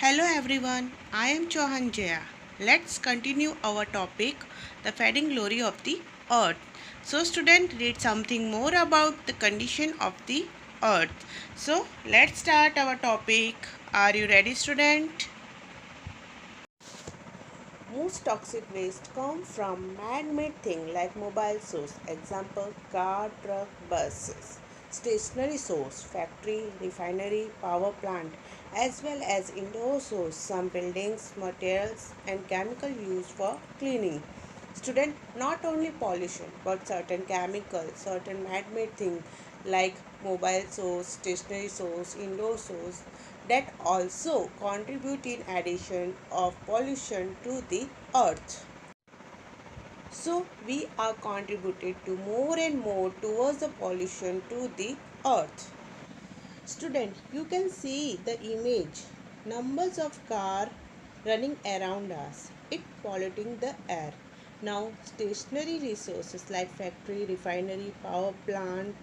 Hello everyone, I am Chauhan Jaya. Let's continue our topic, the fading glory of the earth. So student, read something more about the condition of the earth. So let's start our topic. Are you ready student? Most toxic waste come from man-made things like mobile source, example car, truck, buses. Stationary source, factory, refinery, power plant, as well as indoor source, some buildings, materials and chemical used for cleaning. Student, not only pollution but certain chemicals, certain man-made things like mobile source, stationary source, indoor source that also contribute in addition of pollution to the earth. So we are contributed to more and more towards the pollution to the earth. Student, you can see the image. Numbers of cars running around us. It polluting the air. Now stationary resources like factory, refinery, power plant,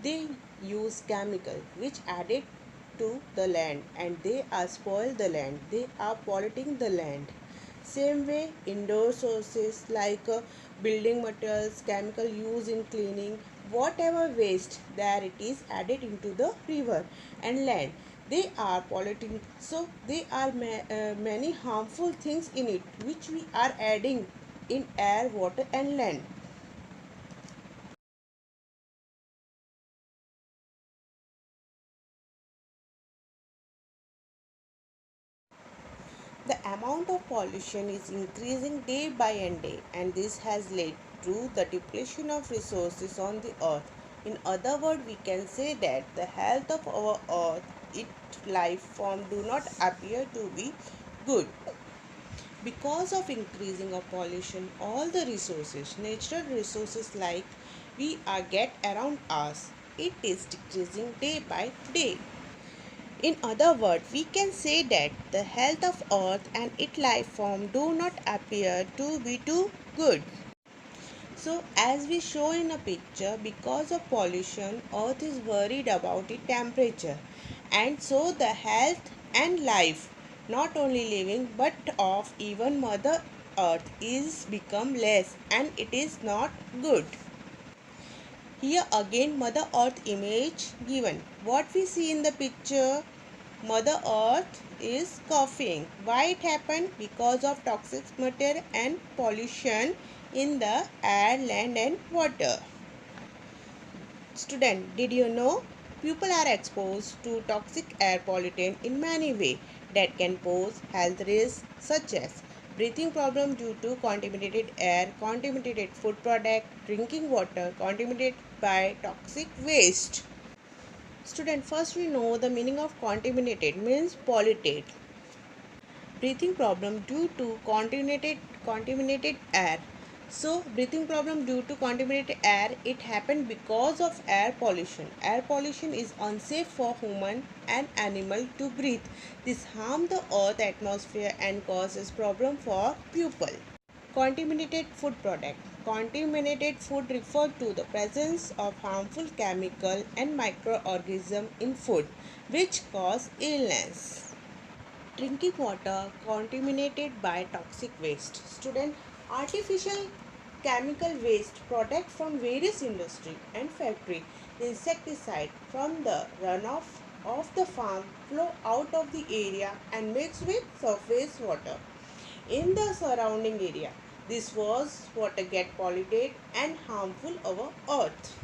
they use chemical which added to the land and they are spoil the land. They are polluting the land. Same way, indoor sources like building materials, chemical used in cleaning, whatever waste there it is added into the river and land. They are polluting. So there are many harmful things in it which we are adding in air, water and land. The amount of pollution is increasing day by day, and this has led to the depletion of resources on the earth. In other words, we can say that the health of our earth, its life form do not appear to be good. Because of increasing of pollution, all the resources, natural resources like we are get around us, it is decreasing day by day. In other words, we can say that the health of earth and its life form do not appear to be too good. So as we show in a picture, because of pollution, earth is worried about its temperature, and so the health and life, not only living but of even mother earth, is become less and it is not good. Here again Mother Earth image given. What we see in the picture, Mother Earth is coughing. Why it happened? Because of toxic matter and pollution in the air, land and water. Student, did you know? People are exposed to toxic air pollutant in many ways that can pose health risks such as breathing problem due to contaminated air, contaminated food product, drinking water contaminated by toxic waste. Student, first we know the meaning of contaminated means polluted. Breathing problem due to contaminated air. So breathing problem due to contaminated air, it happened because of air pollution. Air pollution is unsafe for human and animal to breathe. This harm the earth atmosphere and causes problem for people. Contaminated food product. Contaminated food refer to the presence of harmful chemical and microorganism in food which cause illness. Drinking water contaminated by toxic waste. Student, artificial chemical waste product from various industry and factory, insecticide from the runoff of the farm flow out of the area and mix with surface water in the surrounding area. This was water get polluted and harmful our earth.